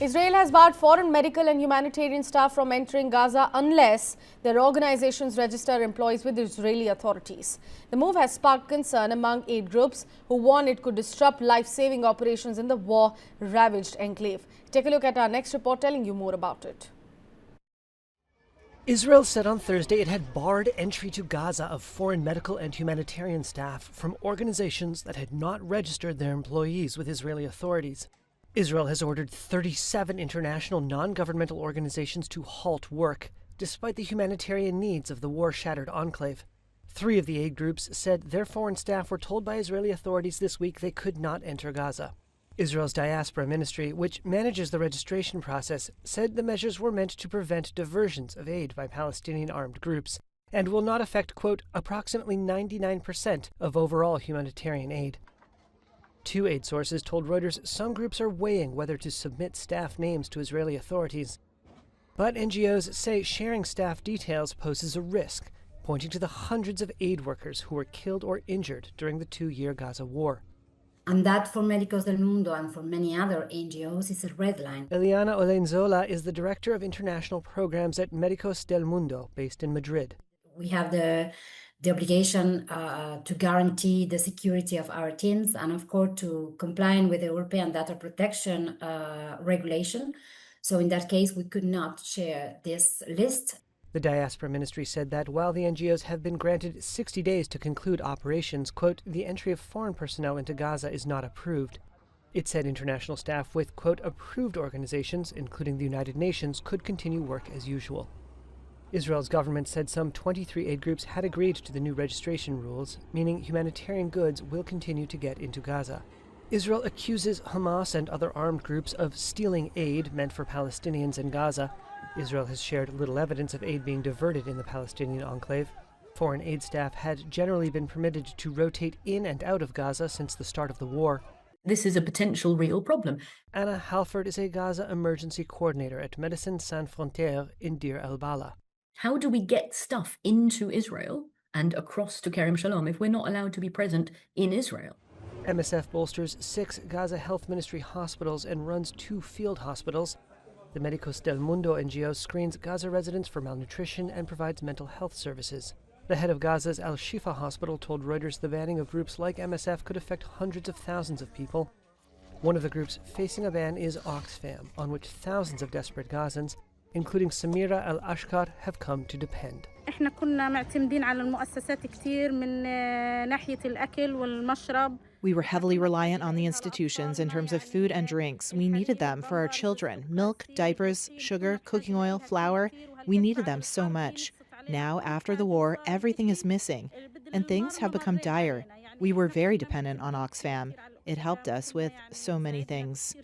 Israel has barred foreign medical and humanitarian staff from entering Gaza unless their organizations register employees with Israeli authorities. The move has sparked concern among aid groups who warn it could disrupt life-saving operations in the war-ravaged enclave. Take a look at our next report telling you more about it. Israel said on Thursday it had barred entry to Gaza of foreign medical and humanitarian staff from organizations that had not registered their employees with Israeli authorities. Israel has ordered 37 international non-governmental organizations to halt work, despite the humanitarian needs of the war-shattered enclave. 3 of the aid groups said their foreign staff were told by Israeli authorities this week they could not enter Gaza. Israel's diaspora ministry, which manages the registration process, said the measures were meant to prevent diversions of aid by Palestinian armed groups and will not affect, quote, approximately 99% of overall humanitarian aid. 2 aid sources told Reuters some groups are weighing whether to submit staff names to Israeli authorities. But NGOs say sharing staff details poses a risk, pointing to the hundreds of aid workers who were killed or injured during the 2-year Gaza war. And that for Médicos del Mundo and for many other NGOs is a red line. Eliana Olenzola is the director of international programs at Médicos del Mundo, based in Madrid. We have the obligation to guarantee the security of our teams and, of course, to comply with the European data protection regulation. So in that case, we could not share this list. The diaspora ministry said that while the NGOs have been granted 60 days to conclude operations, quote, the entry of foreign personnel into Gaza is not approved. It said international staff with, quote, approved organizations, including the United Nations, could continue work as usual. Israel's government said some 23 aid groups had agreed to the new registration rules, meaning humanitarian goods will continue to get into Gaza. Israel accuses Hamas and other armed groups of stealing aid meant for Palestinians in Gaza. Israel has shared little evidence of aid being diverted in the Palestinian enclave. Foreign aid staff had generally been permitted to rotate in and out of Gaza since the start of the war. This is a potential real problem. Anna Halford is a Gaza emergency coordinator at Médecins Sans Frontières in Deir el-Balah. How do we get stuff into Israel and across to Kerem Shalom if we're not allowed to be present in Israel? MSF bolsters 6 Gaza Health Ministry hospitals and runs 2 field hospitals. The Médicos del Mundo NGO screens Gaza residents for malnutrition and provides mental health services. The head of Gaza's Al-Shifa hospital told Reuters the banning of groups like MSF could affect hundreds of thousands of people. One of the groups facing a ban is Oxfam, on which thousands of desperate Gazans, including Samira Al-Ashkar, have come to depend. احنا كنا معتمدين على المؤسسات كتير من ناحية الأكل والمشرب. We were heavily reliant on the institutions in terms of food and drinks. We needed them for our children. Milk, diapers, sugar, cooking oil, flour. We needed them so much. Now, after the war, everything is missing, and things have become dire. We were very dependent on Oxfam. It helped us with so many things.